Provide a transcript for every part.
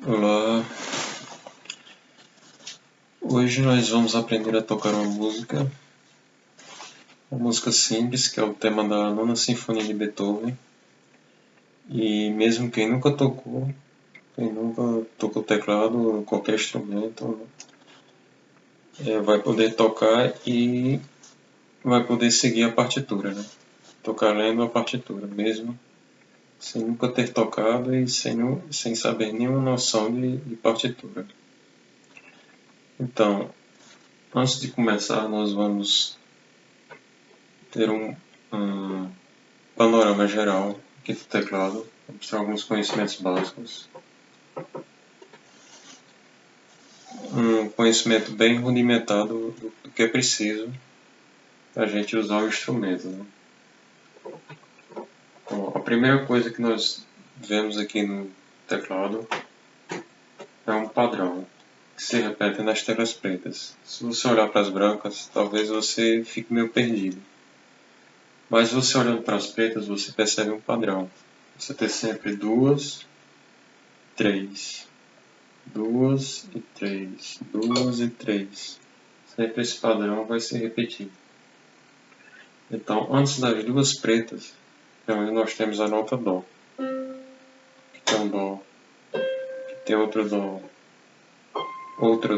Olá, hoje nós vamos aprender a tocar uma música simples, que é o tema da Nona Sinfonia de Beethoven. E mesmo quem nunca tocou teclado ou qualquer instrumento, vai poder tocar e vai poder seguir a partitura, né? Tocar lendo a partitura, mesmo sem nunca ter tocado e sem saber nenhuma noção de partitura. Então, antes de começar, nós vamos ter um panorama geral aqui do teclado, vamos ter alguns conhecimentos básicos, um conhecimento bem rudimentar do que é preciso para a gente usar o instrumento, né? Então, a primeira coisa que nós vemos aqui no teclado é um padrão que se repete nas teclas pretas. Se você olhar para as brancas, talvez você fique meio perdido. Mas você olhando para as pretas, você percebe um padrão. Você tem sempre 2, 3, 2 e 3, 2 e 3. Sempre esse padrão vai se repetir. Então, antes das duas pretas, é onde nós temos a nota Dó. Que tem um Dó, que tem outro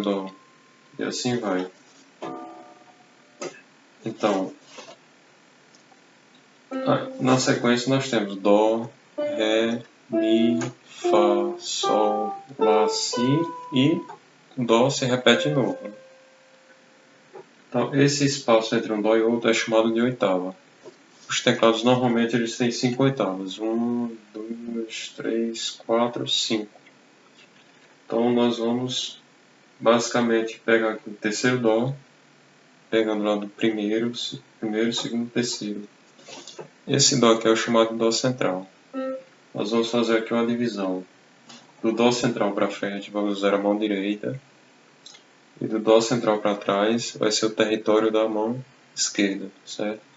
Dó, e assim vai. Então, na sequência nós temos Dó, Ré, Mi, Fá, Sol, Lá, Si e Dó se repete de novo. Então, esse espaço entre um Dó e outro é chamado de oitava. Os teclados normalmente eles têm 5 oitavas. 1, 2, 3, 4, 5. Então nós vamos basicamente pegar aqui o terceiro Dó, pegando lá do primeiro, segundo, terceiro. Esse Dó aqui é o chamado Dó central. Nós vamos fazer aqui uma divisão. Do Dó central para frente vamos usar a mão direita. E do Dó central para trás vai ser o território da mão esquerda, certo?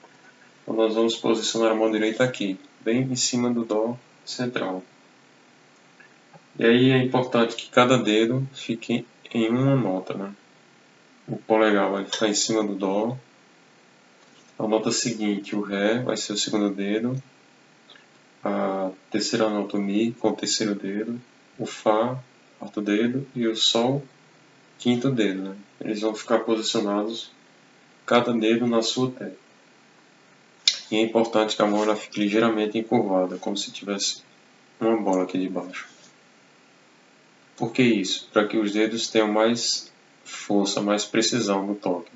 Então nós vamos posicionar a mão direita aqui, bem em cima do Dó central. E aí é importante que cada dedo fique em uma nota, né? O polegar vai ficar em cima do Dó. A nota seguinte, o Ré, vai ser o segundo dedo. A terceira nota, o Mi, com o terceiro dedo. O Fá, quarto dedo. E o Sol, quinto dedo, né? Eles vão ficar posicionados, cada dedo na sua tecla. E é importante que a mão ela fique ligeiramente encurvada, como se tivesse uma bola aqui debaixo. Por que isso? Para que os dedos tenham mais força, mais precisão no toque.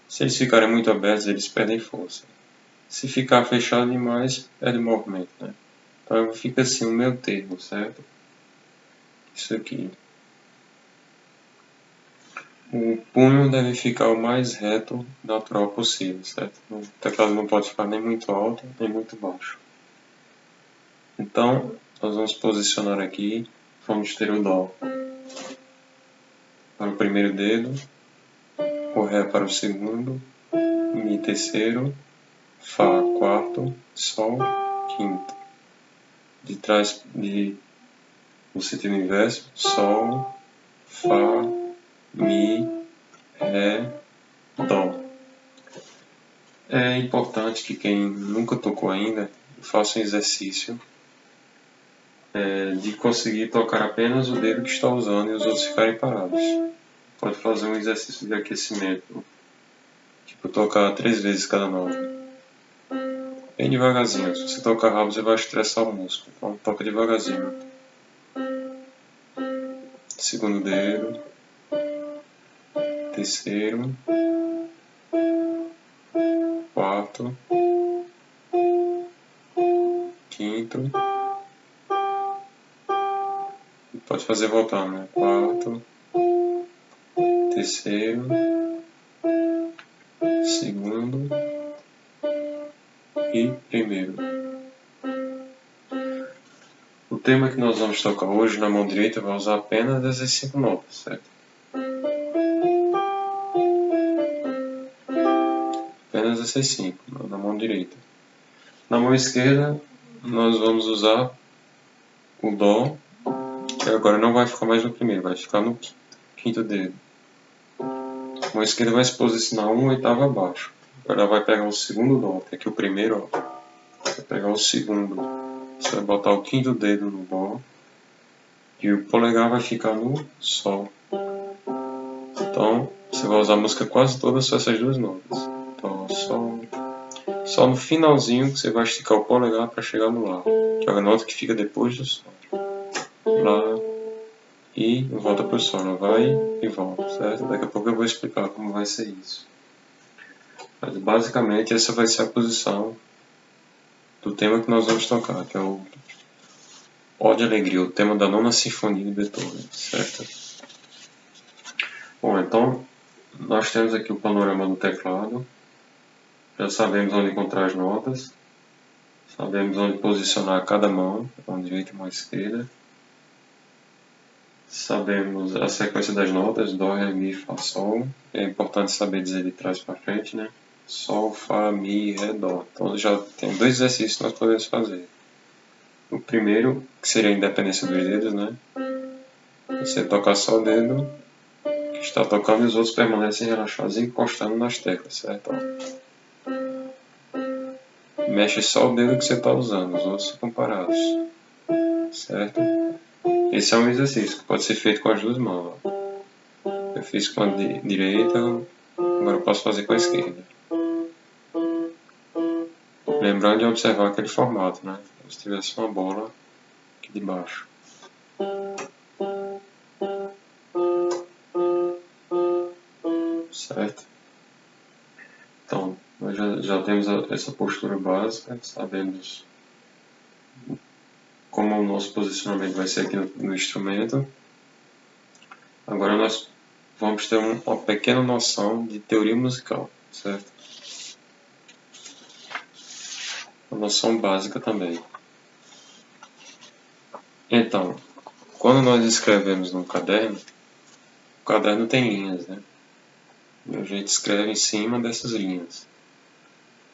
Se eles ficarem muito abertos, eles perdem força. Se ficar fechado demais, perde movimento, né? Então fica assim o meio termo, certo? Isso aqui. O punho deve ficar o mais reto natural possível, certo? O teclado não pode ficar nem muito alto, nem muito baixo. Então, nós vamos posicionar aqui, vamos ter o Dó para o primeiro dedo, o Ré para o segundo, Mi terceiro, Fá quarto, Sol quinto. De trás, no sentido inverso, Sol, Fá, Mi, Ré, Dó. É importante que quem nunca tocou ainda faça um exercício de conseguir tocar apenas o dedo que está usando e os outros ficarem parados. Pode fazer um exercício de aquecimento, tipo tocar 3 vezes cada nota. Bem devagarzinho, se você tocar rápido você vai estressar o músculo, então toca devagarzinho. Segundo dedo, terceiro, quarto, quinto, e pode fazer voltando, né? Quarto, terceiro, segundo e primeiro. O tema que nós vamos tocar hoje na mão direita vai usar apenas essas 5 notas, certo? Apenas essas 5 na mão direita. Na mão esquerda nós vamos usar o Dó E agora não vai ficar mais no primeiro, vai ficar no quinto dedo. A mão esquerda vai se posicionar uma oitava abaixo. Agora ela vai pegar o segundo dó, que aqui o primeiro, ó, vai pegar o segundo. Você vai botar o quinto dedo no dó e o polegar vai ficar no sol. Então você vai usar a música quase toda só essas duas notas. Dó, sol. Só no finalzinho que você vai esticar o polegar para chegar no lá, que é a nota que fica depois do sol. Lá e volta para o sol, ela vai e volta, certo? Daqui a pouco eu vou explicar como vai ser isso. Mas basicamente essa vai ser a posição do tema que nós vamos tocar, que é o Ode e Alegria, o tema da Nona Sinfonia de Beethoven, certo? Bom, então nós temos aqui o panorama do teclado, já sabemos onde encontrar as notas, sabemos onde posicionar cada mão, mão direita e mão esquerda, sabemos a sequência das notas, Dó, Ré, Mi, Fá, Sol, é importante saber dizer de trás para frente, né? Sol, Fá, Mi, Ré, Dó. Então já tem dois exercícios que nós podemos fazer. O primeiro, que seria a independência dos dedos, né? Você toca só o dedo que está tocando e os outros permanecem relaxados encostando nas teclas, certo? Mexe só o dedo que você está usando, os outros ficam parados, certo? Esse é um exercício que pode ser feito com as duas mãos. Eu fiz com a direita, agora eu posso fazer com a esquerda. Lembrando de observar aquele formato, né? Como se tivesse uma bola aqui de baixo. Certo? Então, nós já temos essa postura básica, sabemos como o nosso posicionamento vai ser aqui no instrumento. Agora nós vamos ter uma pequena noção de teoria musical, certo? Uma noção básica também. Então, quando nós escrevemos num caderno, o caderno tem linhas, né? E a gente escreve em cima dessas linhas.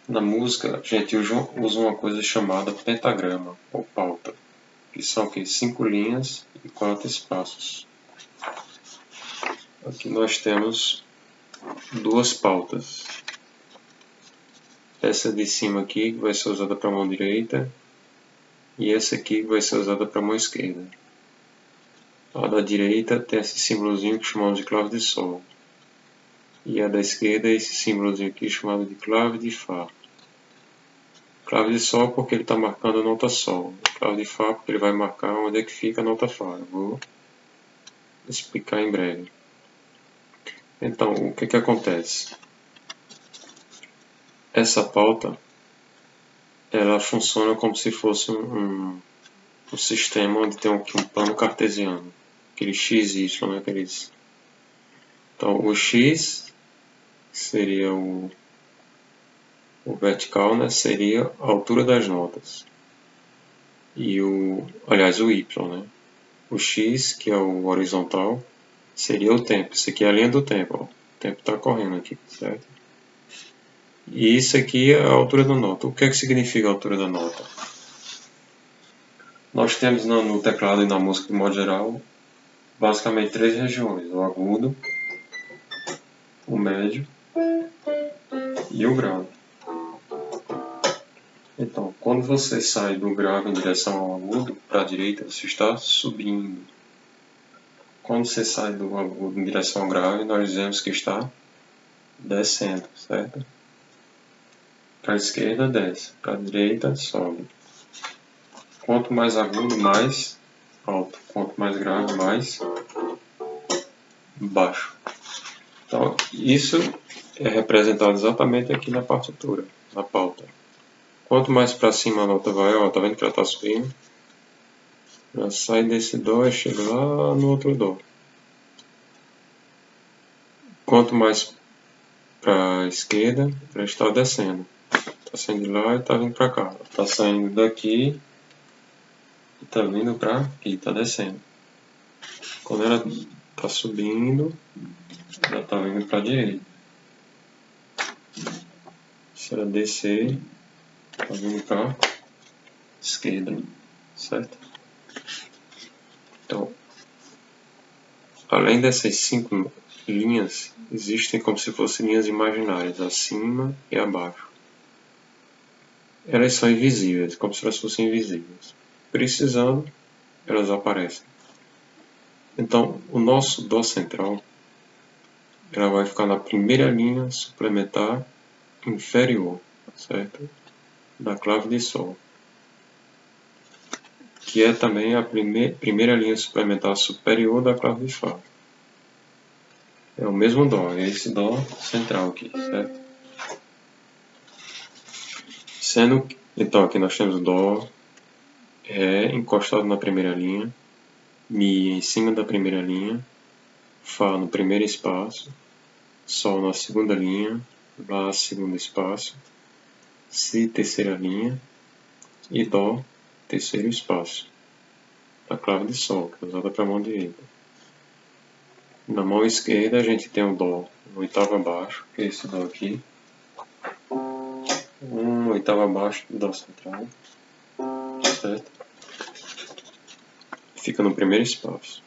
Na música, a gente usa uma coisa chamada pentagrama, ou pauta, que são aqui 5 linhas e 4 espaços. Aqui nós temos duas pautas. Essa de cima aqui vai ser usada para a mão direita e essa aqui vai ser usada para a mão esquerda. A da direita tem esse símbolozinho que chamamos de clave de sol. E a da esquerda é esse símbolozinho aqui chamado de clave de Fá. Clave de Sol porque ele está marcando a nota Sol. Clave de Fá porque ele vai marcar onde é que fica a nota Fá. Eu vou explicar em breve. Então, o que acontece? Essa pauta ela funciona como se fosse um sistema onde tem um plano cartesiano. Aquele x, y, né? Aqueles... Então, o x seria o vertical, né? Seria a altura das notas. E aliás, o y, né? O x, que é o horizontal, seria o tempo. Isso aqui é a linha do tempo, ó. O tempo está correndo aqui, certo? E isso aqui é a altura da nota. O que é que significa a altura da nota? Nós temos no teclado e na música de modo geral, basicamente 3 regiões: o agudo, o médio e o grave. Então, quando você sai do grave em direção ao agudo, para a direita, você está subindo. Quando você sai do agudo em direção ao grave, nós dizemos que está descendo, certo? Para a esquerda, desce. Para a direita, sobe. Quanto mais agudo, mais alto. Quanto mais grave, mais baixo. Então, isso é representado exatamente aqui na partitura, na pauta. Quanto mais para cima a nota vai, ó, tá vendo que ela está subindo? Ela sai desse Dó e chega lá no outro Dó. Quanto mais para a esquerda, ela está descendo. Está saindo de lá e está vindo para cá. Está saindo daqui e está vindo para aqui, está descendo. Quando ela está subindo, ela está vindo para a direita. Se ela descer, está vindo para a esquerda, certo? Então, além dessas 5 linhas, existem como se fossem linhas imaginárias, acima e abaixo. Elas são invisíveis, como se elas fossem invisíveis. Precisando, elas aparecem. Então, o nosso Dó central, ela vai ficar na primeira linha suplementar inferior, certo? Da clave de Sol, que é também a primeira linha suplementar superior da clave de Fá. É o mesmo Dó, é esse Dó central aqui, certo? Então aqui nós temos Dó, Ré encostado na primeira linha, Mi em cima da primeira linha, Fá no primeiro espaço, Sol na segunda linha, Lá segundo espaço, Si terceira linha e Dó terceiro espaço. A clave de Sol, que é usada para a mão direita. Na mão esquerda a gente tem o Dó no oitavo abaixo, que é esse Dó aqui. Um oitavo abaixo do Dó central, certo? Fica no primeiro espaço.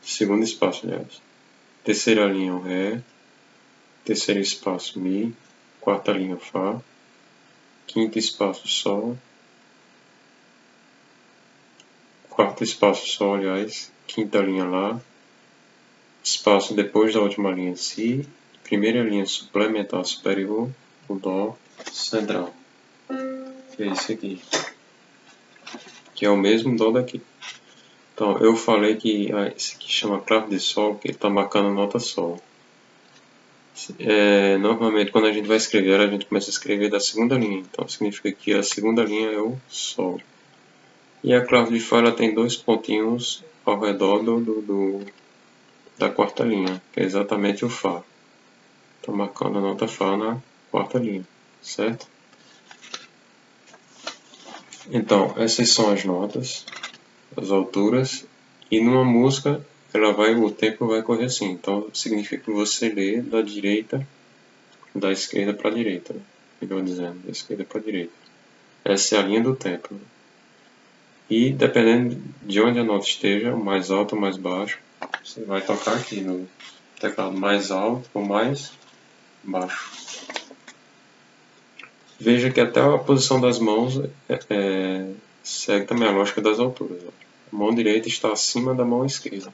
Segundo espaço, aliás. Terceira linha o Ré. Terceiro espaço Mi. Quarta linha Fá. Quinto espaço Sol. Quarto espaço Sol, aliás. Quinta linha Lá. Espaço depois da última linha Si. Primeira linha suplementar superior, o Dó central. Que é esse aqui. Que é o mesmo Dó daqui. Então, eu falei que esse aqui chama clave de Sol, que ele está marcando nota Sol. Normalmente, quando a gente vai escrever, a gente começa a escrever da segunda linha. Então, significa que a segunda linha é o Sol. E a clave de Fá ela tem 2 pontinhos ao redor da quarta linha, que é exatamente o Fá. Estou marcando a nota Fá na quarta linha, certo? Então, essas são as notas, as alturas, e numa música o tempo vai correr assim. Então, significa que você lê da direita, da esquerda para a direita, né? Melhor dizendo, da esquerda para a direita. Essa é a linha do tempo. Né? E dependendo de onde a nota esteja, mais alto ou mais baixo, você vai tocar aqui no teclado mais alto ou mais baixo. Veja que até a posição das mãos segue também a lógica das alturas. A mão direita está acima da mão esquerda.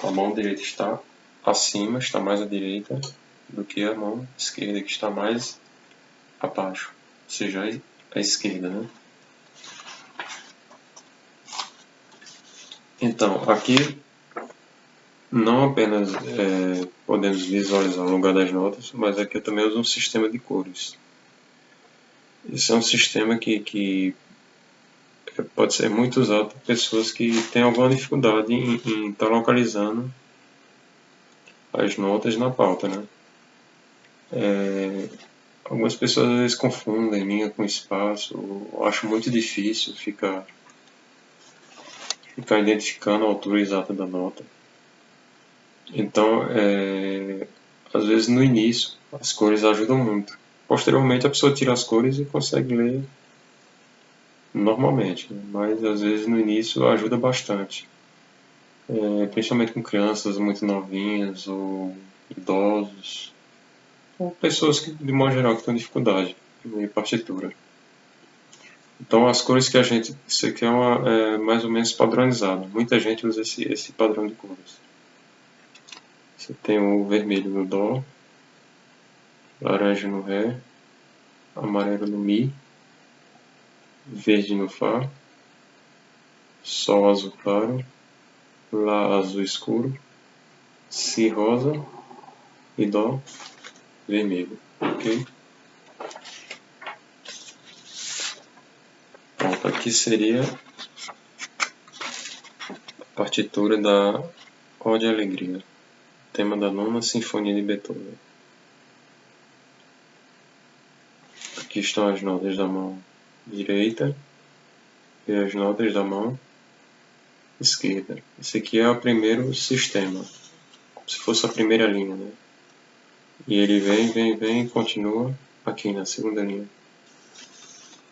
A mão direita está acima, está mais à direita do que a mão esquerda, que está mais abaixo, ou seja, a esquerda, né? Então, aqui não apenas podemos visualizar o lugar das notas, mas aqui eu também uso um sistema de cores. Esse é um sistema que pode ser muito usado por pessoas que têm alguma dificuldade em estar localizando as notas na pauta, né? Algumas pessoas às vezes confundem linha com espaço, eu acho muito difícil ficar identificando a altura exata da nota. Então, às vezes no início, as cores ajudam muito. Posteriormente, a pessoa tira as cores e consegue ler normalmente, né? Mas às vezes no início ajuda bastante. Principalmente com crianças muito novinhas, ou idosos, ou pessoas que, de modo geral, que têm dificuldade em ler partitura. Então, as cores que isso aqui é mais ou menos padronizado. Muita gente usa esse padrão de cores. Você tem o vermelho no Dó, laranja no Ré, amarelo no Mi, verde no Fá, Sol azul claro, Lá azul escuro, Si rosa e Dó vermelho. Ok? Pronto, aqui seria a partitura da Ode à Alegria, tema da 9ª Sinfonia de Beethoven. Aqui estão as notas da mão direita e as notas da mão esquerda. Esse aqui é o primeiro sistema, como se fosse a primeira linha, né? E ele vem e continua aqui na segunda linha.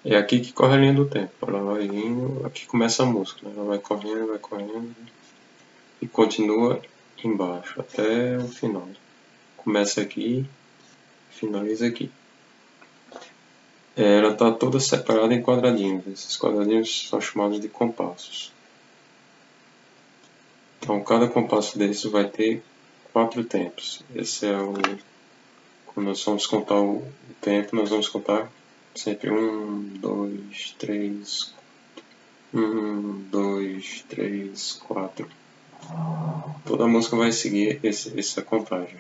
É aqui que corre a linha do tempo. Ela vai vindo, aqui começa a música, né? Ela vai correndo, e continua embaixo até o final. Começa aqui, finaliza aqui. Ela está toda separada em quadradinhos. Esses quadradinhos são chamados de compassos. Então, cada compasso desse vai ter 4 tempos. Esse é o... Quando nós vamos contar o tempo, nós vamos contar sempre 1, 2, 3, 1, 2, 3, 4. Toda a música vai seguir essa contagem.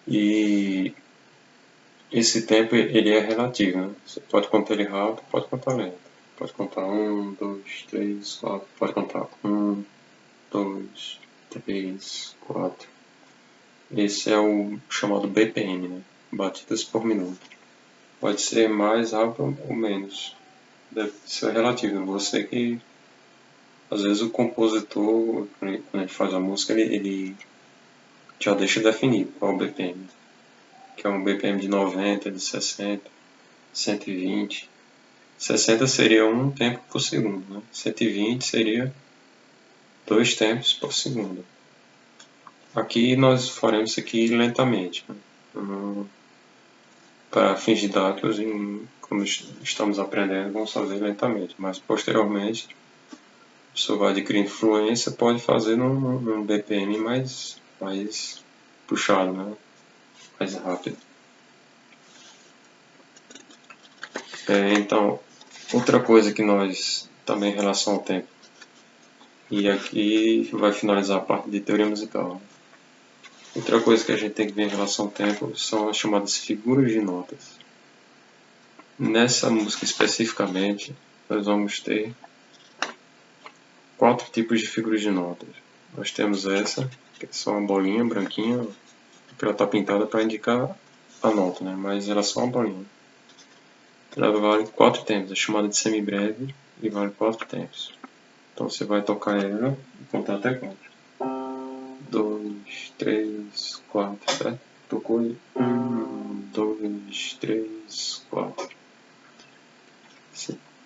E esse tempo ele é relativo, né? Você pode contar ele rápido, pode contar lento. Pode contar 1, 2, 3, 4. Pode contar 1, 2, 3, 4. Esse é o chamado BPM, né? Batidas por minuto. Pode ser mais rápido ou menos. Isso é relativo. Você que... Às vezes o compositor, quando ele faz a música, ele já deixa definido qual é o BPM. Que é um BPM de 90, de 60, 120. 60 seria 1 tempo por segundo, né? 120 seria 2 tempos por segundo. Aqui nós faremos isso aqui lentamente, né? Para fins didáticos, quando estamos aprendendo, vamos fazer lentamente, mas posteriormente a pessoa vai adquirindo fluência, pode fazer num BPM mais puxado, né? Mais rápido. Então, outra coisa que nós, também em relação ao tempo, e aqui vai finalizar a parte de teoria musical. Outra coisa que a gente tem que ver em relação ao tempo são as chamadas figuras de notas. Nessa música especificamente, nós vamos ter 4 tipos de figuras de notas. Nós temos essa, que é só uma bolinha branquinha, que ela está pintada para indicar a nota, né? Mas ela é só uma bolinha. Ela vale 4 tempos, é chamada de semibreve e vale 4 tempos. Então você vai tocar ela e contar até 4. 2, 3, 4, certo? Tocou 1, 2, 3, 4.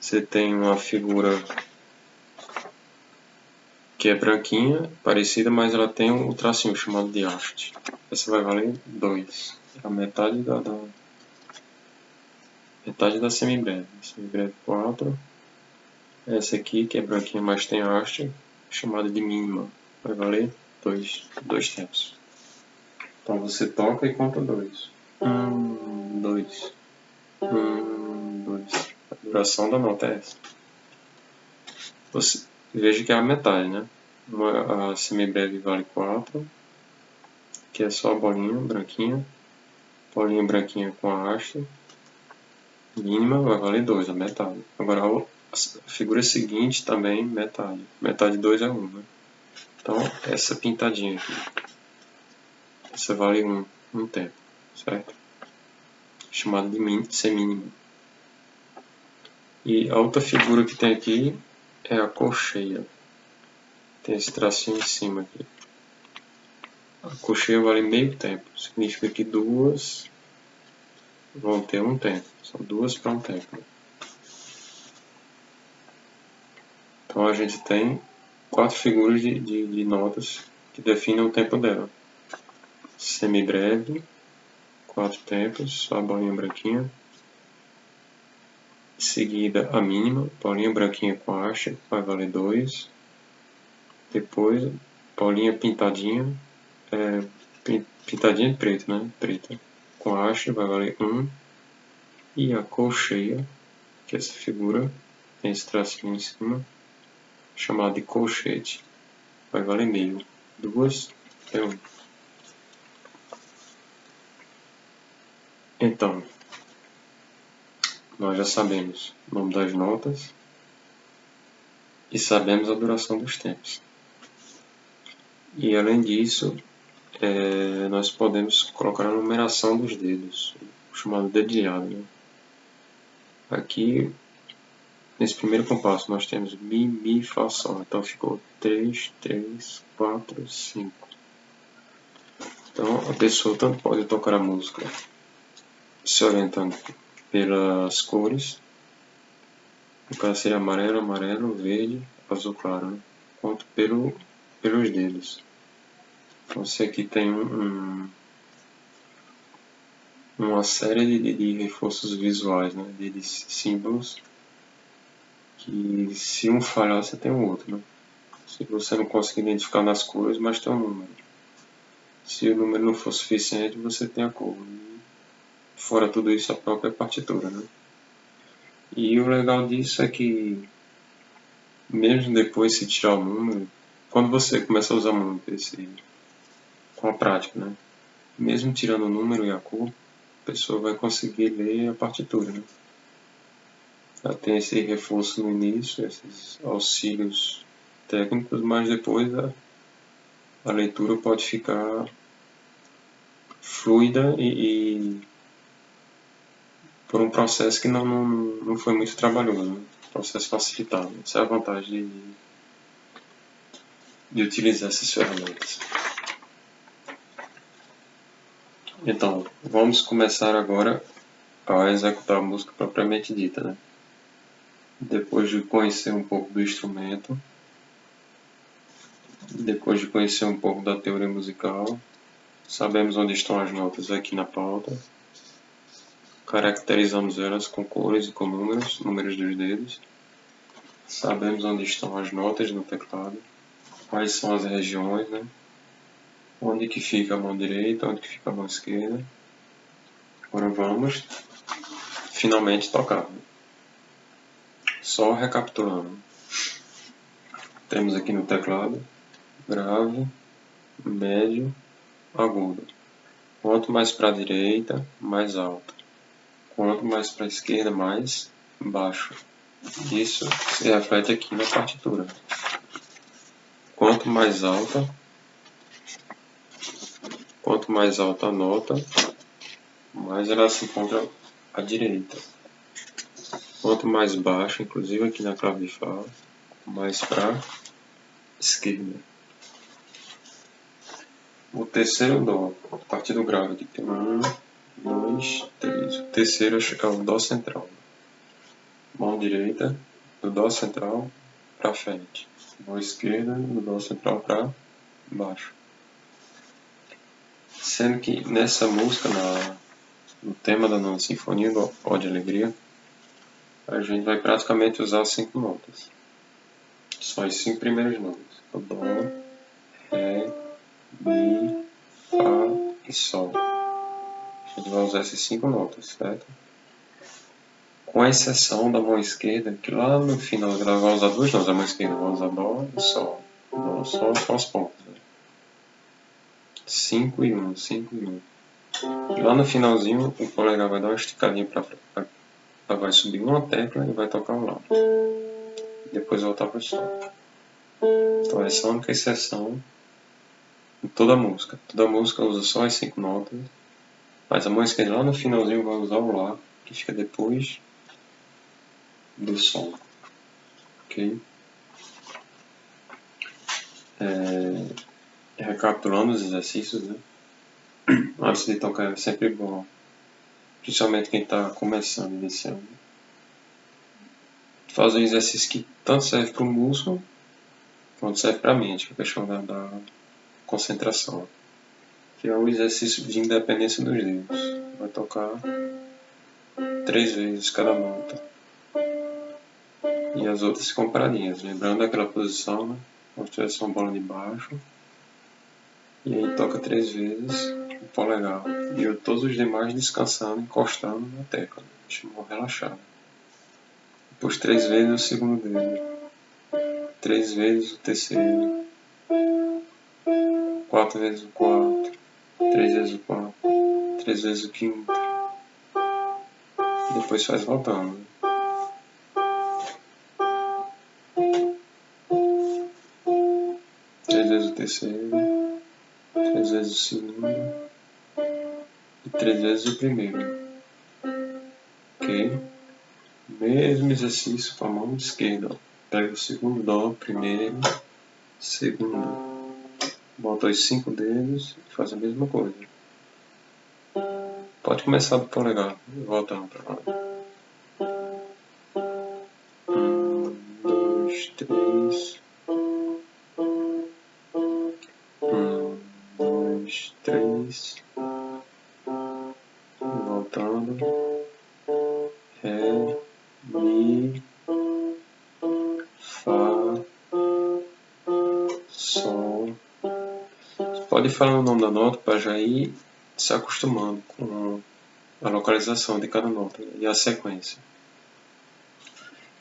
Você tem uma figura que é branquinha, parecida, mas ela tem um tracinho chamado de haste. Essa vai valer 2. É a metade da semibreve. Semibreve 4. Essa aqui, que é branquinha, mas tem haste, chamada de mínima. Vai valer 2 tempos. Então você toca e conta 2. 1, 2. 1, 2. A duração da nota é essa. Veja que é a metade, né? A semibreve vale 4, que é só a bolinha branquinha. Bolinha branquinha com a haste. Mínima vai valer 2, a metade. Agora a figura seguinte também metade. Metade de 2 é 1, né? Então essa pintadinha aqui. Essa vale 1 tempo, certo? Chamada de semínima. E a outra figura que tem aqui é a colcheia. Tem esse tracinho em cima aqui. A colcheia vale meio tempo. Significa que 2 vão ter 1 tempo. São 2 para 1 tempo. Então a gente tem 4 figuras de notas que definem o tempo dela. Semibreve, 4 tempos, só a bolinha branquinha. Em seguida a mínima, bolinha branquinha com haste, vai valer 2. Depois, bolinha pintadinha, pintadinha de preto, né? Preta. Com haste vai valer 1. E a colcheia, que é essa figura, tem esse tracinho em cima, chamado de colchete, vai valer meio. 2 é 1. Então, nós já sabemos o nome das notas e sabemos a duração dos tempos. E além disso, nós podemos colocar a numeração dos dedos, o chamado dedilhado, né? Aqui, nesse primeiro compasso, nós temos Mi, Mi, Fá, Sol. Então ficou 3, 3, 4, 5. Então a pessoa tanto pode tocar a música se orientando pelas cores. No caso seria amarelo, amarelo, verde, azul claro, né? quanto pelos dedos. Então, você aqui tem uma série de reforços visuais, né? De símbolos, que se um falhar, você tem o outro, né? Se você não conseguir identificar nas cores, mas tem um número. Se o número não for suficiente, você tem a cor. E, fora tudo isso, a própria partitura, né? E o legal disso é que, mesmo depois se tirar o número, quando você começa a usar muito com a prática, né? Mesmo tirando o número e a cor, a pessoa vai conseguir ler a partitura, né? Ela tem esse reforço no início, esses auxílios técnicos, mas depois a leitura pode ficar fluida e por um processo que não foi muito trabalhoso, né? Processo facilitado. Essa é a vantagem de utilizar essas ferramentas. Então, vamos começar agora a executar a música propriamente dita, né? Depois de conhecer um pouco do instrumento, depois de conhecer um pouco da teoria musical, sabemos onde estão as notas aqui na pauta, caracterizamos elas com cores e com números dos dedos, sabemos onde estão as notas no teclado, quais são as regiões, né? Onde que fica a mão direita, onde que fica a mão esquerda. Agora vamos finalmente tocar. Só recapitulando. Temos aqui no teclado grave, médio, agudo. Quanto mais para a direita, mais alto. Quanto mais para a esquerda, mais baixo. Isso se reflete aqui na partitura. Quanto mais alta a nota, mais ela se encontra à direita. Quanto mais baixo, inclusive aqui na clave de Fá, mais para a esquerda. O terceiro dó, a partir do grave, aqui tem 1, 2, 3. O terceiro é o dó central. Mão direita do dó central para frente. Mão esquerda do dó central para baixo. Sendo que nessa música, no tema da Nona Sinfonia, do Ó de Alegria, a gente vai praticamente usar 5 notas. São as 5 primeiras notas. O dó, ré, mi, fá e sol. A gente vai usar essas 5 notas, certo? Com exceção da mão esquerda, que lá no final ela vai usar 2 notas. A mão esquerda vai usar dó e sol. Dó, sol com as pontas. 5 e 1, 5 e 1. E lá no finalzinho, o polegar vai dar uma esticadinha para frente. Vai subir uma tecla e vai tocar um lado. Depois voltar para o sol. Então essa é a única exceção em toda a música. Toda a música usa só as 5 notas. Mas a mão esquerda lá no finalzinho vai usar o lá, que fica depois do som. Ok? Recapitulando os exercícios, né? Antes de tocar é sempre bom, principalmente quem está começando, iniciando, fazer um exercício que tanto serve para o músculo quanto serve para a mente, a questão da concentração, que é o exercício de independência dos dedos. Vai tocar 3 vezes cada nota e as outras ficam paradinhas, lembrando aquela posição, né? Como se tivesse uma bola de baixo, e aí toca 3 vezes o polegar e todos os demais descansando, encostando na tecla, deixa a mão relaxada. Depois 3 vezes o segundo dedo, 3 vezes o terceiro, 4 vezes o quarto, 3 vezes o quarto, 3 vezes o quinto. Depois faz voltando. 3 vezes o terceiro, 3 vezes o segundo e 3 vezes o primeiro. Ok? Mesmo exercício com a mão esquerda. Pega o segundo dó, primeiro, segundo. Bota os 5 dedos e faz a mesma coisa. Pode começar do polegar, voltando para lá. 1, 2, 3, 2, voltando, Ré, Mi, Fá, Sol. Você pode falar o nome da nota para já ir se acostumando com a localização de cada nota e a sequência.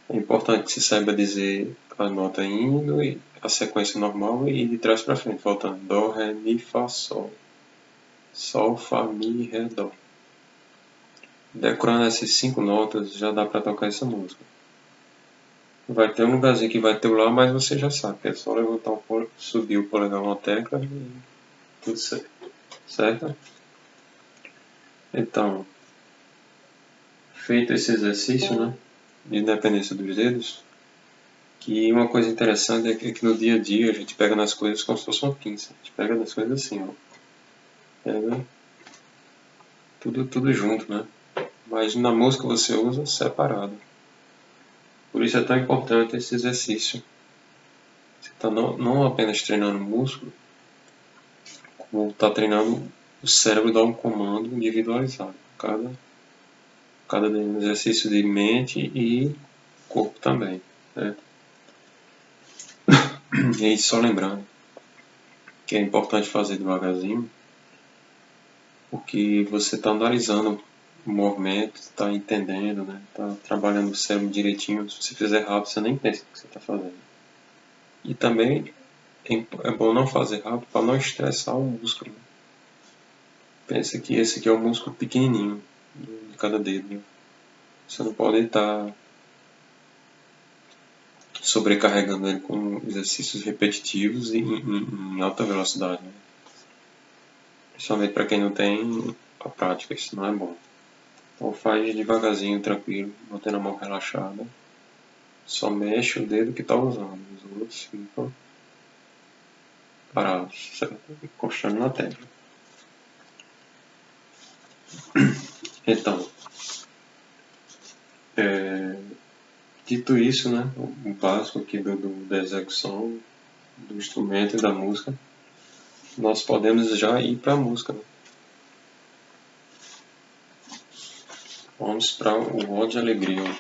É importante que você saiba dizer a nota indo e a sequência normal e de trás para frente, voltando. Dó, Ré, Mi, Fá, Sol. Sol, Fá, Mi, Ré, Dó. Decorando essas 5 notas já dá para tocar essa música. Vai ter um lugarzinho que vai ter o Lá, mas você já sabe, é só levantar o polegar, subir o polegar uma tecla e tudo certo. Certo? Então, feito esse exercício, né, de independência dos dedos, que uma coisa interessante é que no dia a dia a gente pega nas coisas como se fosse uma pinça. A gente pega nas coisas assim, ó. Pega tudo junto, né? Mas na música você usa separado. Por isso é tão importante esse exercício. Você está não apenas treinando o músculo, como está treinando o cérebro a dar um comando individualizado. Cada exercício de mente e corpo também. Né? E aí, só lembrando que é importante fazer devagarzinho, porque você está analisando o movimento, está entendendo, né? Está trabalhando o cérebro direitinho. Se você fizer rápido, você nem pensa no que você está fazendo. E também é bom não fazer rápido para não estressar o músculo. Pensa que esse aqui é o músculo pequenininho de cada dedo. Né? Você não pode estar sobrecarregando ele com exercícios repetitivos e em alta velocidade. Né? Principalmente para quem não tem a prática, isso não é bom. Então faz devagarzinho, tranquilo, mantendo a mão relaxada. Só mexe o dedo que está usando. Os outros ficam parados, certo? Encostando na tecla. Então, dito isso, né, o básico aqui da execução do instrumento e da música, nós podemos já ir para a música. Né? Vamos para o Ode de Alegria, o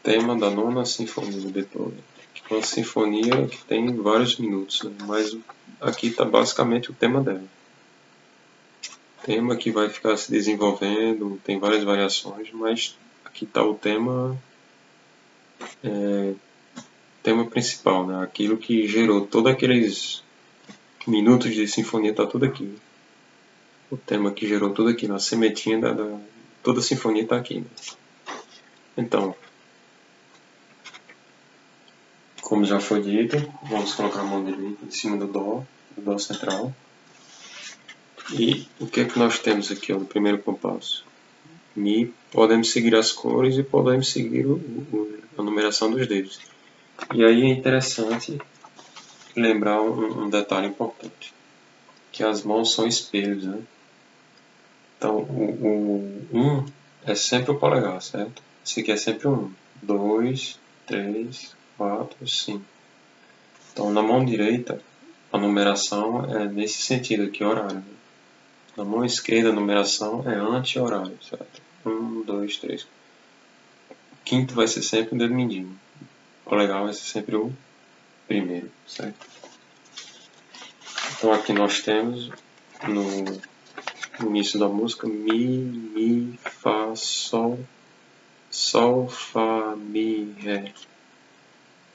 tema da Nona Sinfonia de Beethoven. Uma sinfonia que tem vários minutos, né? Mas aqui está basicamente o tema dela. Tema que vai ficar se desenvolvendo, tem várias variações, mas aqui está o tema principal, né? Aquilo que gerou todos aqueles minutos de sinfonia está tudo aqui. O tema que gerou tudo aqui, a sementinha toda a sinfonia está aqui. Né? Então, como já foi dito, vamos colocar a mão direita em cima do dó central. E o que é que nós temos aqui ó, no primeiro compasso? Mi, podemos seguir as cores e podemos seguir a numeração dos dedos. E aí é interessante lembrar um detalhe importante, que as mãos são espelhos, né? Então, o 1 é sempre o polegar, certo? Esse aqui é sempre o 1. 2, 3, 4, 5. Então, na mão direita, a numeração é nesse sentido aqui, horário. Né? Na mão esquerda, a numeração é anti-horário, certo? 1, 2, 3. O quinto vai ser sempre o dedo mindinho. O polegar vai ser sempre o primeiro, certo? Então, aqui nós temos no início da música Mi, Fá, Sol, Sol, Fá, Mi, Ré.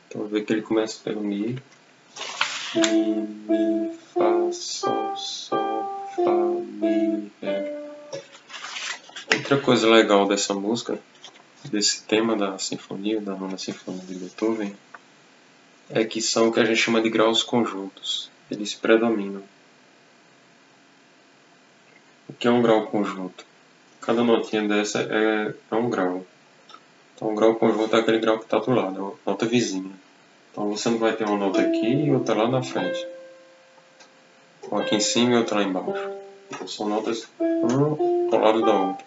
Então vê que ele começa pelo Mi, Fá, Sol, Fá, Mi, Ré. Outra coisa legal dessa música, desse tema da sinfonia, da Nona Sinfonia de Beethoven, é que são o que a gente chama de graus conjuntos. Eles predominam. O que é um grau conjunto? Cada notinha dessa é um grau. Então, o grau conjunto é aquele grau que está do lado, a nota vizinha. Então, você não vai ter uma nota aqui e outra lá na frente. Uma aqui em cima e outra lá embaixo. Então, são notas uma ao lado da outra.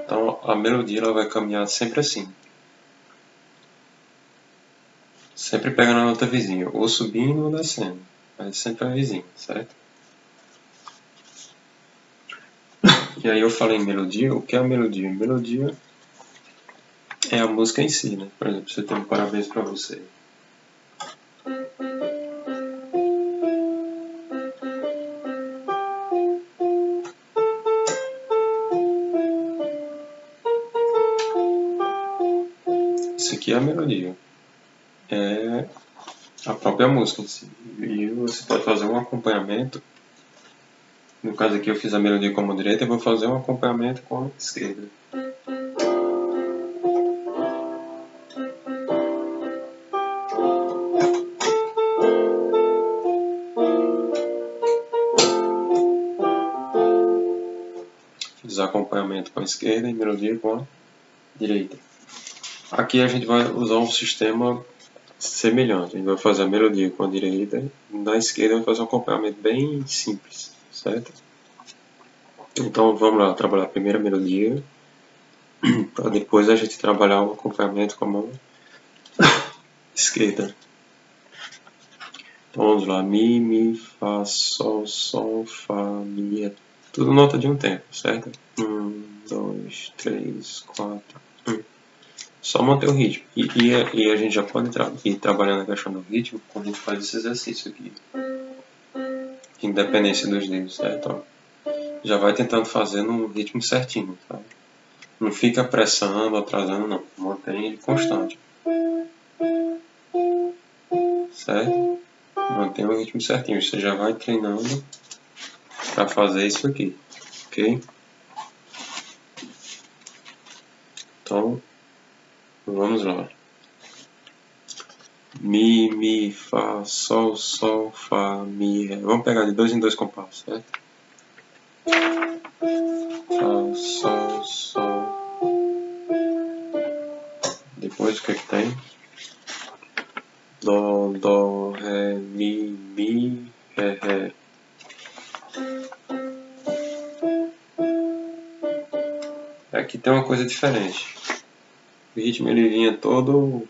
Então, a melodia ela vai caminhar sempre assim. Sempre pegando a nota vizinha, ou subindo ou descendo. Mas sempre a vizinha, certo? E aí eu falei melodia. O que é a melodia? Melodia é a música em si, né? Por exemplo, você tem um parabéns para você. Isso aqui é a melodia. É a própria música em si. E você pode fazer um acompanhamento. No caso aqui eu fiz a melodia com a mão direita, eu vou fazer um acompanhamento com a mão esquerda. Fiz acompanhamento com a esquerda e melodia com a direita. Aqui a gente vai usar um sistema semelhante. A gente vai fazer a melodia com a direita e na esquerda vai fazer um acompanhamento bem simples, certo? Então vamos lá, trabalhar a primeira melodia para depois a gente trabalhar o acompanhamento com a mão esquerda. Então vamos lá, Mi, Mi, Fá, Sol, Sol, Fá, Mi, tudo nota de um tempo, certo? 1, 2, 3, 4, 1. Só manter o ritmo. E a gente já pode ir trabalhando a questão do ritmo quando a gente faz esse exercício aqui. Independência dos dedos, certo? Já vai tentando fazer no ritmo certinho, tá? Não fica apressando, atrasando, não. Mantém ele constante. Certo? Mantém o ritmo certinho. Você já vai treinando para fazer isso aqui. Ok? Então, vamos lá. Mi, Mi, Fá, Sol, Sol, Fá, Mi, Ré. Vamos pegar de 2 em 2 compassos, certo? Fá, Sol, Sol. Depois o que é que tem? Dó, Dó, Ré, Mi, Ré, Ré. Aqui tem uma coisa diferente. O ritmo ele vinha todo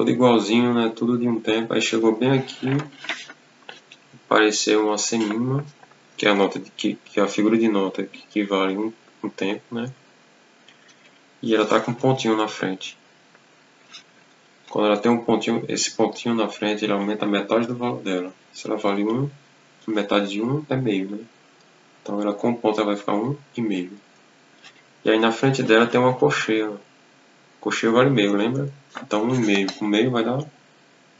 igualzinho, né? Tudo de um tempo. Aí chegou bem aqui, apareceu uma semínima, que é a nota que é a figura de nota que equivale um tempo, né? E ela tá com um pontinho na frente. Quando ela tem um pontinho, esse pontinho na frente, ele aumenta a metade do valor dela. Se ela vale 1, metade de 1 é meio, né? Então ela com ponto ela vai ficar 1,5. E aí na frente dela tem uma cocheia. Cocheia vale meio, lembra? Então 1,5 com meio vai dar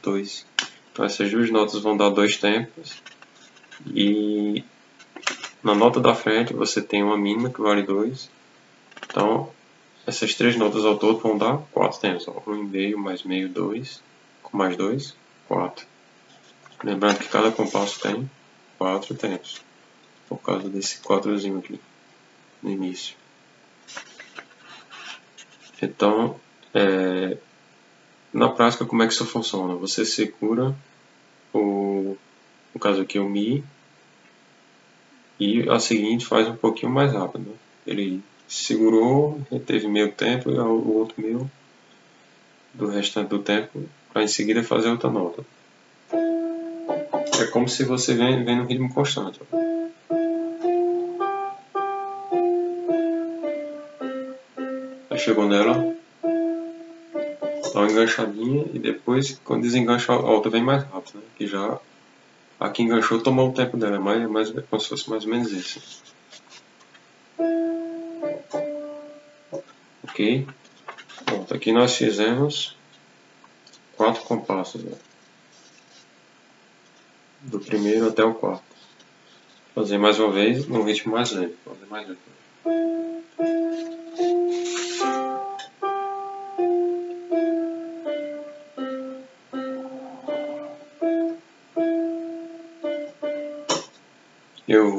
2. Então essas duas notas vão dar 2 tempos. E na nota da frente você tem uma mínima que vale 2. Então essas três notas ao todo vão dar 4 tempos. 1,5 mais meio, 2. Com mais 2, 4. Lembrando que cada compasso tem 4 tempos. Por causa desse 4zinho aqui no início. Então, na prática, como é que isso funciona? Você segura no caso aqui o Mi, e a seguinte faz um pouquinho mais rápido. Né? Ele segurou, reteve meio tempo e o outro meio do restante do tempo para em seguida fazer outra nota. É como se você vem no ritmo constante. Aí chegou nela, dá uma enganchadinha e depois quando desengancha a outra vem mais rápido. Né? Que já a que enganchou tomou o tempo dela, mas como se fosse mais ou menos isso. Ok? Pronto, aqui nós fizemos 4 compassos. Né? Do primeiro até o quarto. Vou fazer mais uma vez num ritmo mais lento. Vou fazer mais lento. Eu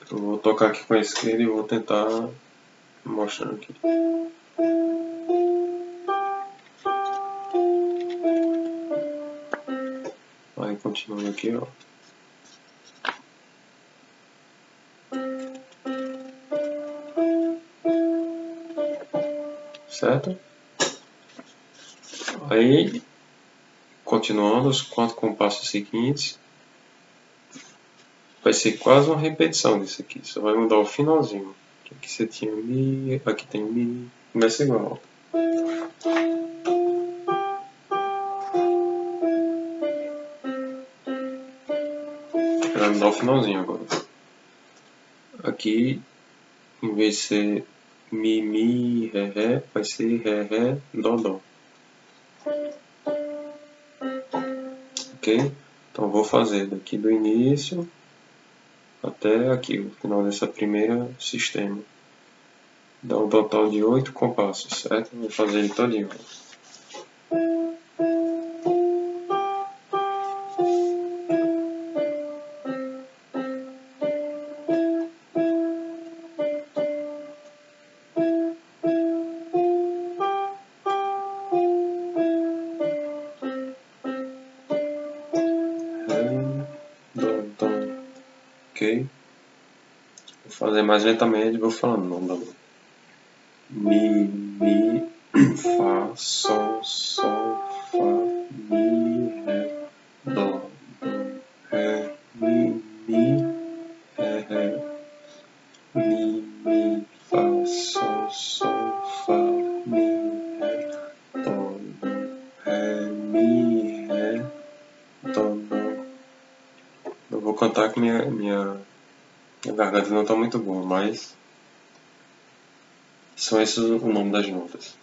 vou tocar aqui com a esquerda e vou tentar mostrar aqui. Aí continuando aqui, ó. Certo? Aí, continuando os 4 compassos seguintes, vai ser quase uma repetição disso aqui, só vai mudar o finalzinho. Aqui você tinha Mi, aqui tem Mi, começa igual. Vai mudar o finalzinho agora. Aqui, em vez de ser Mi, Mi, Ré, Ré, vai ser Ré, Ré, Dó, Dó. Ok? Então vou fazer daqui do início até aqui, o final dessa primeira sistema. Dá um total de 8 compassos, certo? Vou fazer ele todinho. Ok? Vou fazer mais lentamente e vou falando o nome da música. Mi, Mi, Fá, Sol, Sol, Fá, Mi, Ré, Dó, Dó, Ré, Mi, Ré, Ré, Mi, Mi, Fá, Sol, Sol, Fá, Mi, Ré, Dó, Dó, Ré, Mi, Ré, Dó, Dó. Eu vou cantar que minha garganta não está muito boa, mas são esses o nome das notas.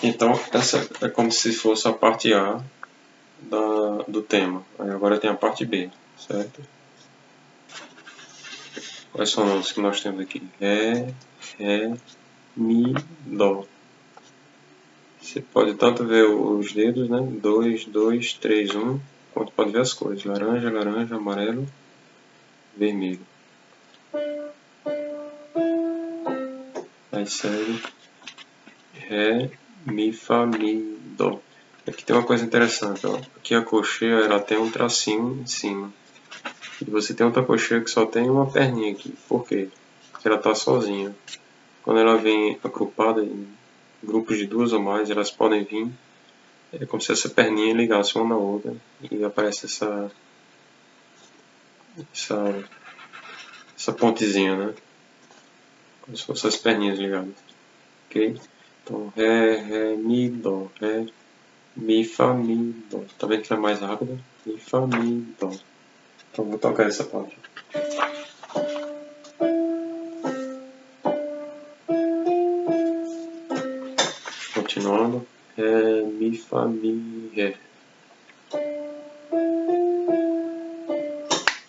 Então, essa é como se fosse a parte A do tema. Aí agora tem a parte B, certo? Quais são os notas que nós temos aqui? Ré, Ré, Mi, Dó. Você pode tanto ver os dedos, né? 2, 2, 3, 1, quanto pode ver as cores. Laranja, laranja, amarelo, vermelho. Aí segue Ré, Mi, Fá, Mi, Dó. Aqui tem uma coisa interessante, ó. Aqui a cocheia ela tem um tracinho em cima. E você tem outra cocheia que só tem uma perninha aqui. Por quê? Porque ela está sozinha. Quando ela vem agrupada em grupos de duas ou mais, elas podem vir. É como se essa perninha ligasse uma na outra. E aparece essa pontezinha, né? Como se fossem as perninhas ligadas. Ok? Então, Ré, Ré, Mi, Dó. Ré, Mi, Fá, Mi, Dó. Tá vendo que é mais rápido? Mi, Fá, Mi, Dó. Então vou tocar essa parte. Continuando. Ré, Mi, Fá, Mi, Ré.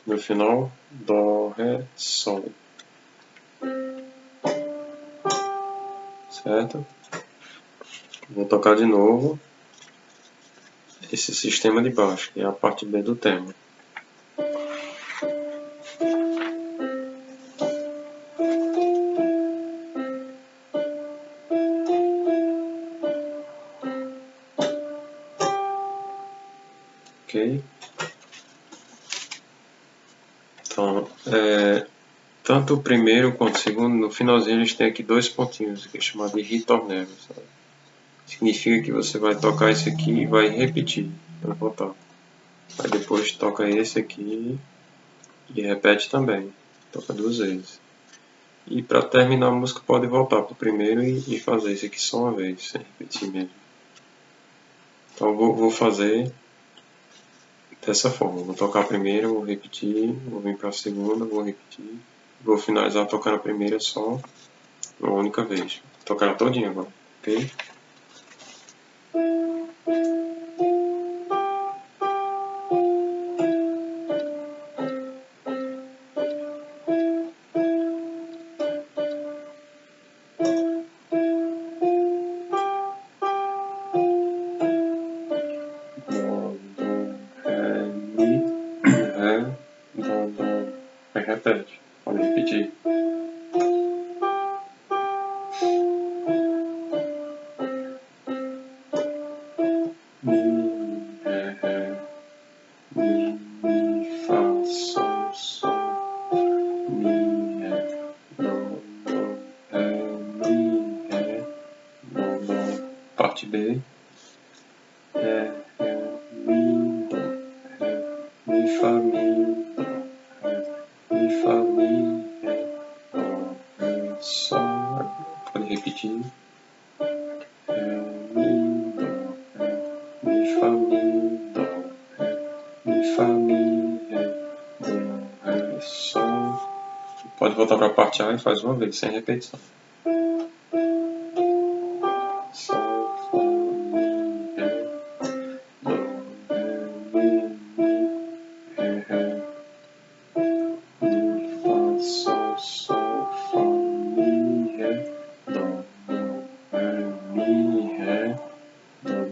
No final, Dó, Ré, Sol. Certo? Vou tocar de novo esse sistema de baixo, que é a parte B do tema. Ok? Então, tanto o primeiro quanto o segundo, no finalzinho eles têm aqui dois pontinhos, que é chamado de ritornelo. Significa que você vai tocar esse aqui e vai repetir para voltar. Aí depois toca esse aqui e repete também. Toca duas vezes. E para terminar a música pode voltar para o primeiro e fazer esse aqui só uma vez, sem repetir mesmo. Então vou fazer dessa forma. Vou tocar a primeira, vou repetir, vou vir para a segunda, vou repetir. Vou finalizar tocando a primeira só uma única vez. Vou tocar ela todinha agora, ok? Repete, pode repetir. Mi, Ré, Ré, Mi, Fá, Sol, Sol, Mi, Ré, Dó, Dó, Ré, Mi, Ré, Dó, Dó. Parte B. Ré, Ré, Mi, Dó, Ré, Mi, Fá, Mi, Dó, Ré, pode repetir. Ré, Mi, Dó, Ré, Mi, Fá, Mi, Dó, Ré, Mi, Fá, Mi, Ré, Dó, Ré, Sol. Pode voltar para a parte A e faz uma vez, sem repetição. Sol, Fá, Mi, Ré, Dó, Ré, Mi, Ré, Ré, Mi, Fá, Sol, Fá, Mi, Ré, Dó, Ré, Mi, Ré,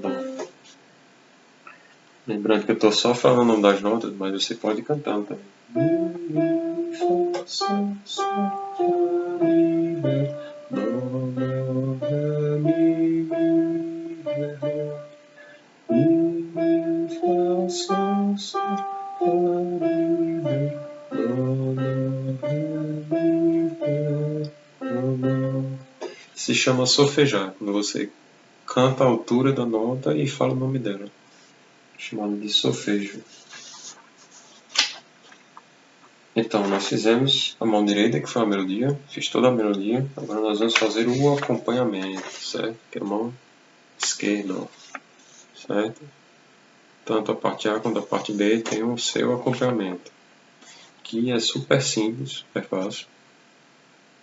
Dó. Lembrando que eu estou só falando o nome das notas, mas você pode ir cantando também. Mi, Fá, Sol, Fá, Mi, Ré, Dó, Ré, Mi, Ré, Ré. Mi, Fá, Sol, Fá, Mi, Ré, Dó, Ré, Mi, Ré, Dó. Se chama solfejar, quando você canta a altura da nota e fala o nome dela. Chamado de solfejo. Então, nós fizemos a mão direita, que foi a melodia, fiz toda a melodia. Agora nós vamos fazer o acompanhamento, certo? Que é a mão esquerda, certo? Tanto a parte A quanto a parte B tem o seu acompanhamento, que é super simples, super fácil.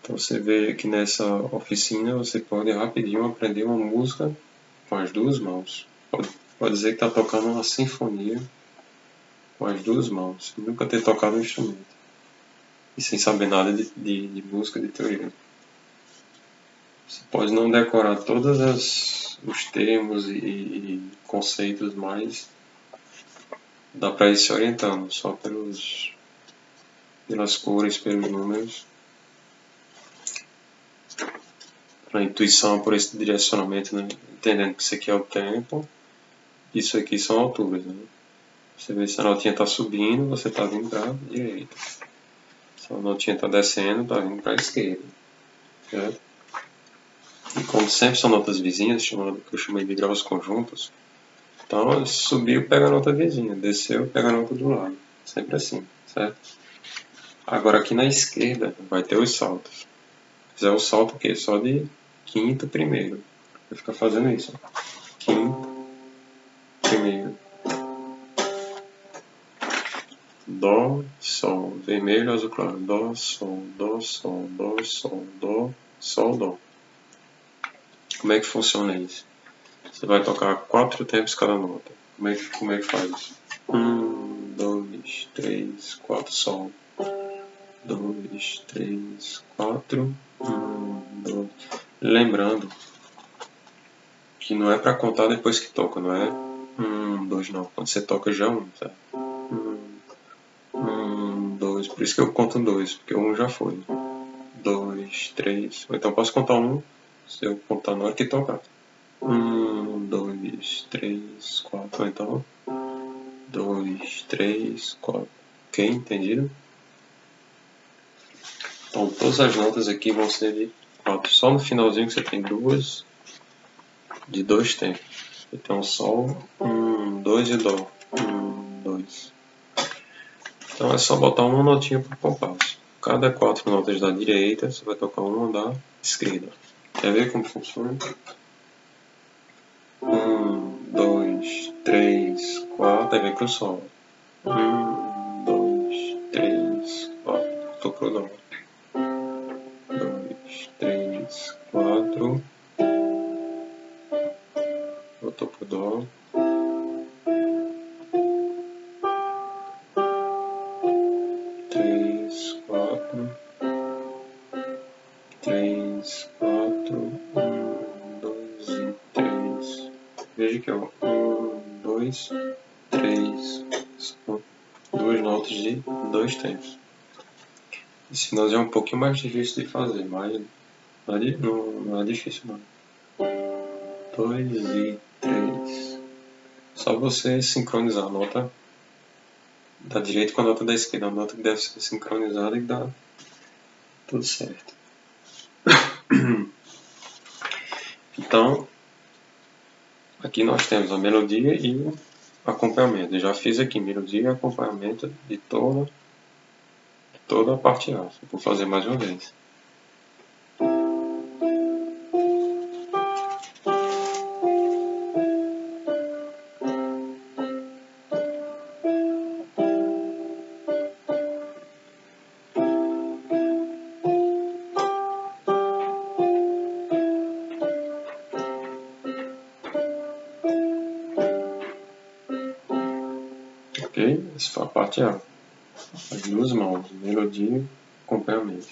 Então você vê que nessa oficina você pode rapidinho aprender uma música com as duas mãos. Pode dizer que está tocando uma sinfonia com as duas mãos, sem nunca ter tocado um instrumento e sem saber nada de música, de teoria. Você pode não decorar todos os termos e conceitos, mas dá para ir se orientando só pelas cores, pelos números, pela intuição, por esse direcionamento, né? Entendendo que isso aqui é o tempo, isso aqui são alturas, né? Você vê se a notinha está subindo, você está vindo para a direita. Se a notinha está descendo, está vindo para a esquerda. Certo? E como sempre são notas vizinhas, que eu chamei de graus conjuntos, então subiu, pega a nota vizinha, desceu, pega a nota do lado. Sempre assim, certo? Agora aqui na esquerda vai ter os saltos. Fizer o salto o quê? Só de quinto primeiro. Vai ficar fazendo isso. Ó. Quinto primeiro. Dó, Sol, vermelho, azul claro. Dó, Sol, Dó, Sol, Dó, Sol, Dó, Sol, Dó. Como é que funciona isso? Você vai tocar 4 tempos cada nota. Como é que faz isso? 1, 2, 3, 4, Sol. 2, 3, 4, 1, 2. Lembrando que não é para contar depois que toca, não é 1, 2, não. Quando você toca já 1, tá? 1, 2, por isso que eu conto 2, porque o 1 já foi. 2, 3, ou então posso contar 1 se eu contar na hora que tocar. 1, 2, 3, 4, ou então 2, 3, 4. Ok, entendido? Então todas as notas aqui vão ser de 4. Só no finalzinho que você tem duas de 2 tempos. Você tem um Sol, 1, 2 e Dó. 1, 2. Então é só botar uma notinha por compasso. Cada 4 notas da direita, você vai tocar uma da esquerda. Quer ver como funciona? 1, 2, 3, 4. Aí vem pro Sol. 1, 2, 3, 4. Tô pro Dó. 2, 3, 4. Voltou pro Dó. 3, 4. 3, 4. 1, 2 e 3. Veja que é 1, 2, 3. São duas notas de 2 tempos. Esse finalzinho é um pouquinho mais difícil de fazer, mas não é difícil não. 2 e 3. Só você sincronizar a nota da direita com a nota da esquerda. A nota que deve ser sincronizada e dá tudo certo. Então, aqui nós temos a melodia e o acompanhamento. Eu já fiz aqui melodia e acompanhamento de toda a parte A. Vou fazer mais uma vez. Ok? Essa foi a parte A. As duas mãos, melodia e acompanhamento.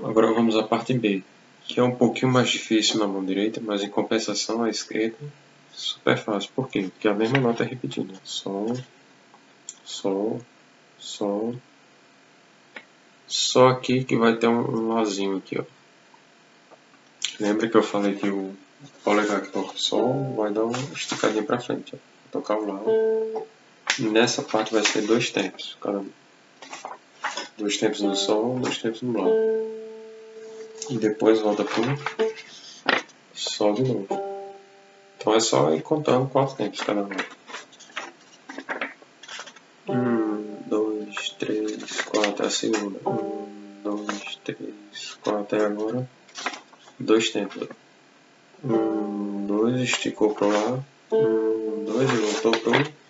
Agora vamos à parte B, que é um pouquinho mais difícil na mão direita, mas em compensação à esquerda, super fácil. Por quê? Porque a mesma nota é repetida. Sol, Sol, Sol. Só aqui que vai ter um Lázinho aqui, ó. Lembra que eu falei que o polegar que toca o Sol vai dar uma esticadinha para frente, ó. Vou tocar o Lá. E nessa parte vai ser 2 tempos, cada 2 tempos no Sol, 2 tempos no Lá. E depois volta pro Sol de novo. Então é só ir contando 4 tempos cada nota. 1, 2, 3, 4, a segunda. 1, 2, 3, 4, e agora 2 tempos. 1, 2, esticou pro Lá. 1, 2 e voltou pro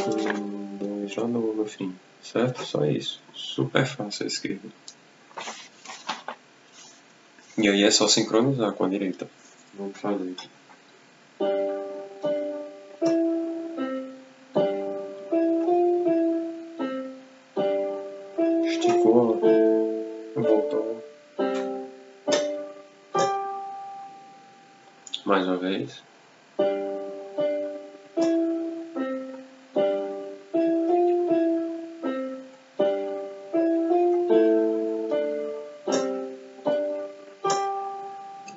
1, 2, já no fim. Certo? Só isso. Super fácil a esquerda. E aí é só sincronizar com a direita. Vamos fazer. Esticou, voltou. Mais uma vez.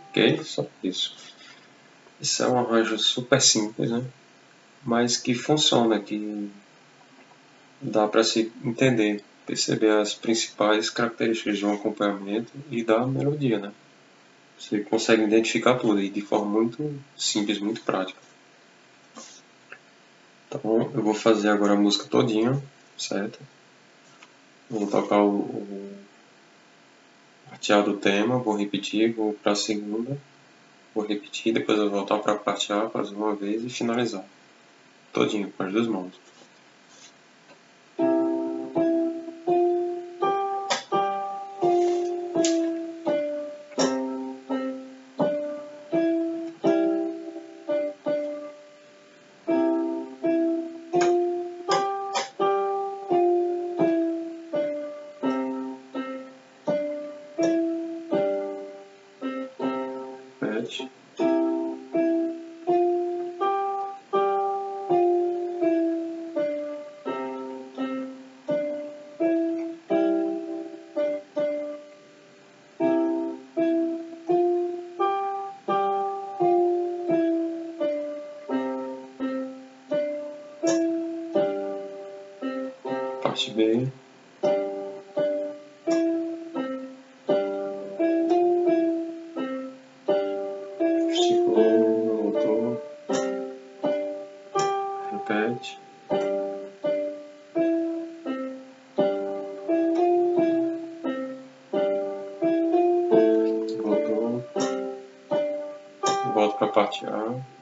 Ok? Só isso. Isso é um arranjo super simples, né? Mas que funciona, que dá para se entender, perceber as principais características de um acompanhamento e da melodia, né? Você consegue identificar tudo e de forma muito simples, muito prática. Então eu vou fazer agora a música todinha, certo? Vou tocar o parteado do tema, vou repetir, vou para a segunda, vou repetir, depois eu vou voltar para a parte A, fazer uma vez e finalizar. Todinho, com as duas mãos. Repete. Parte B. Esticou, voltou. Repete. Voltou. Volto para a parte A.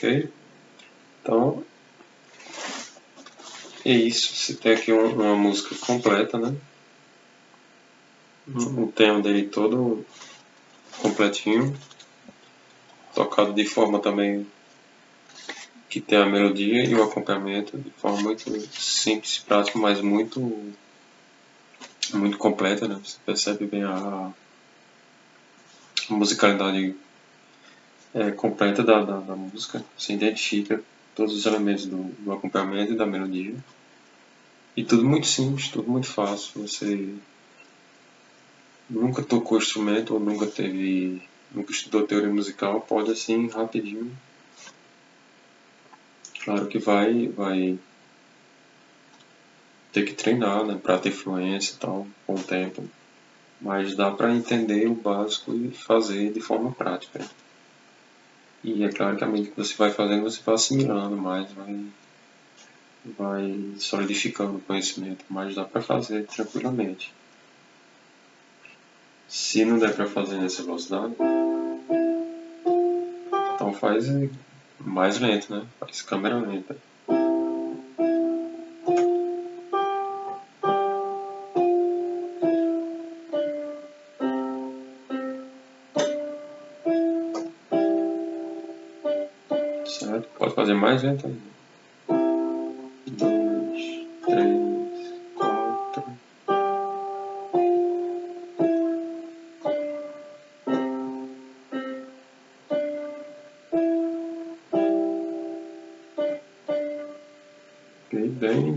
Ok? Então, é isso. Você tem aqui uma música completa, né? O tema dele todo completinho. Tocado de forma também que tem a melodia e o acompanhamento de forma muito simples, prática, mas muito completa, né? Você percebe bem a musicalidade completa da música. Você identifica todos os elementos do acompanhamento e da melodia. E tudo muito simples, tudo muito fácil. Você nunca tocou instrumento ou nunca estudou teoria musical, pode assim rapidinho. Claro que vai ter que treinar, né, para ter fluência e tal, com o tempo. Mas dá para entender o básico e fazer de forma prática. E é claro que à medida que você vai fazendo, você vai assimilando mais, vai solidificando o conhecimento, mas dá para fazer tranquilamente. Se não der para fazer nessa velocidade, então faz mais lento, né? Faz câmera lenta. Certo? Pode fazer mais lento ainda. 2, 3, 4.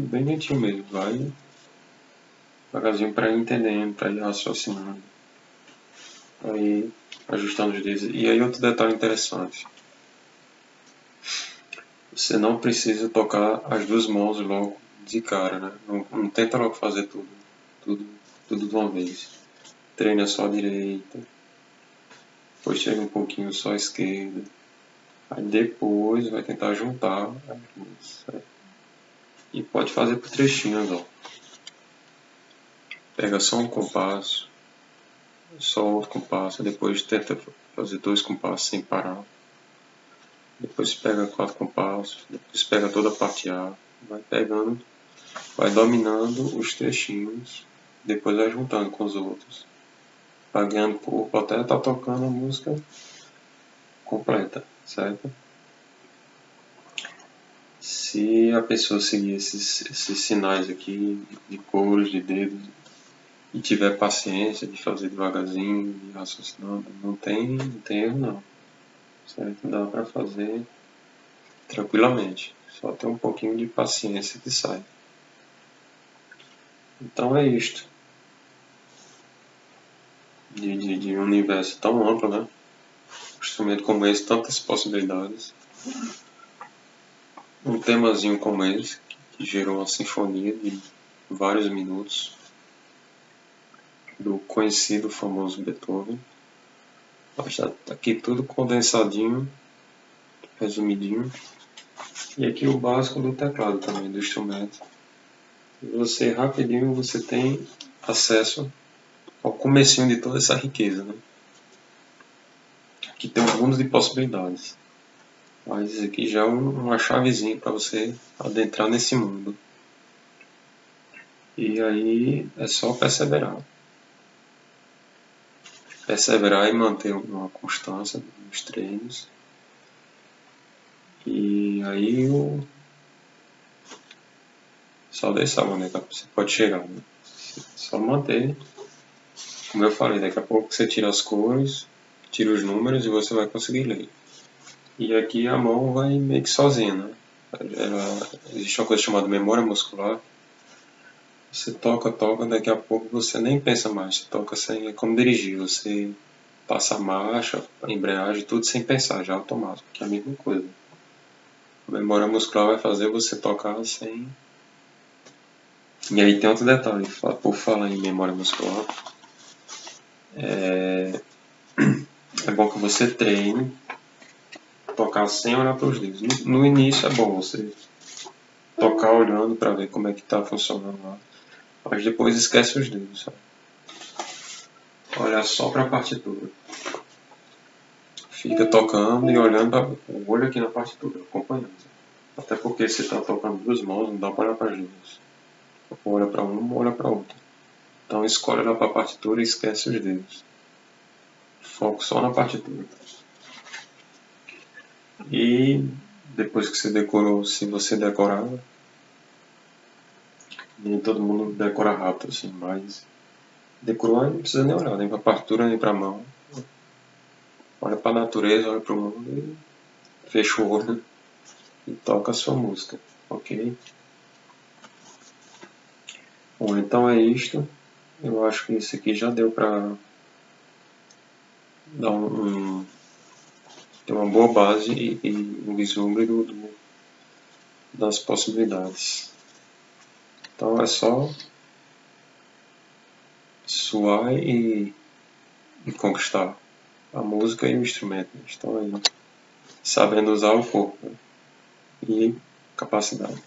Bem lentinho mesmo. Vai devagarzinho para ir entendendo, para ir raciocinando. Aí ajustando os dedos. E aí outro detalhe interessante. Você não precisa tocar as duas mãos logo de cara, né? Não tenta logo fazer tudo de uma vez. Treina só a direita, depois treina um pouquinho só a esquerda, aí depois vai tentar juntar as duas, certo? E pode fazer por trechinhos, ó. Pega só um compasso, só outro compasso, depois tenta fazer 2 compassos sem parar. Depois pega 4 compassos, depois pega toda a parte A, vai pegando, vai dominando os trechinhos, depois vai juntando com os outros, vai ganhando corpo até estar tocando a música completa, certo? Se a pessoa seguir esses sinais aqui de cores, de dedos, e tiver paciência de fazer devagarzinho, de raciocinando, não tem erro não, certo? Dá para fazer tranquilamente, só ter um pouquinho de paciência que sai. Então é isto. De um universo tão amplo, né? Um instrumento como esse, tantas possibilidades. Um temazinho como esse, que gerou uma sinfonia de vários minutos, do conhecido, famoso Beethoven. Está aqui tudo condensadinho, resumidinho. E aqui o básico do teclado também, do instrumento. E você, rapidinho, você tem acesso ao comecinho de toda essa riqueza, né? Aqui tem um mundo de possibilidades. Mas isso aqui já é uma chavezinha para você adentrar nesse mundo. E aí é só perseverar. Perseverar e manter uma constância nos treinos. E aí só deixar onde você pode chegar, né? Só manter. Como eu falei, daqui a pouco você tira as cores, tira os números e você vai conseguir ler. E aqui a mão vai meio que sozinha, né? Existe uma coisa chamada memória muscular. Você toca, daqui a pouco você nem pensa mais. Você toca sem, é como dirigir. Você passa a marcha, a embreagem, tudo sem pensar, já automático, que é a mesma coisa. A memória muscular vai fazer você tocar sem... E aí tem outro detalhe, por falar em memória muscular, é bom que você treine tocar sem olhar para os dedos. No início é bom você tocar olhando para ver como é que está funcionando lá, mas depois esquece os dedos, sabe? Olha só para a partitura. Fica tocando e olhando o olho aqui na partitura, acompanhando. Até porque se está tocando duas mãos, não dá para olhar para as duas. Olha para uma, olha para outra. Então escolhe olhar para a partitura e esquece os dedos. Foco só na partitura. E depois que você decorou, se você decorar, nem todo mundo decora rápido assim, mas decorou não precisa nem olhar, nem para a partitura nem para a mão. Olha para a natureza, olha para o mundo e fecha o olho e toca a sua música, ok? Bom, então é isto. Eu acho que isso aqui já deu para dar ter uma boa base e um vislumbre das possibilidades. Então é só suar e conquistar a música e o instrumento. Estão aí sabendo usar o corpo, né? E capacidade.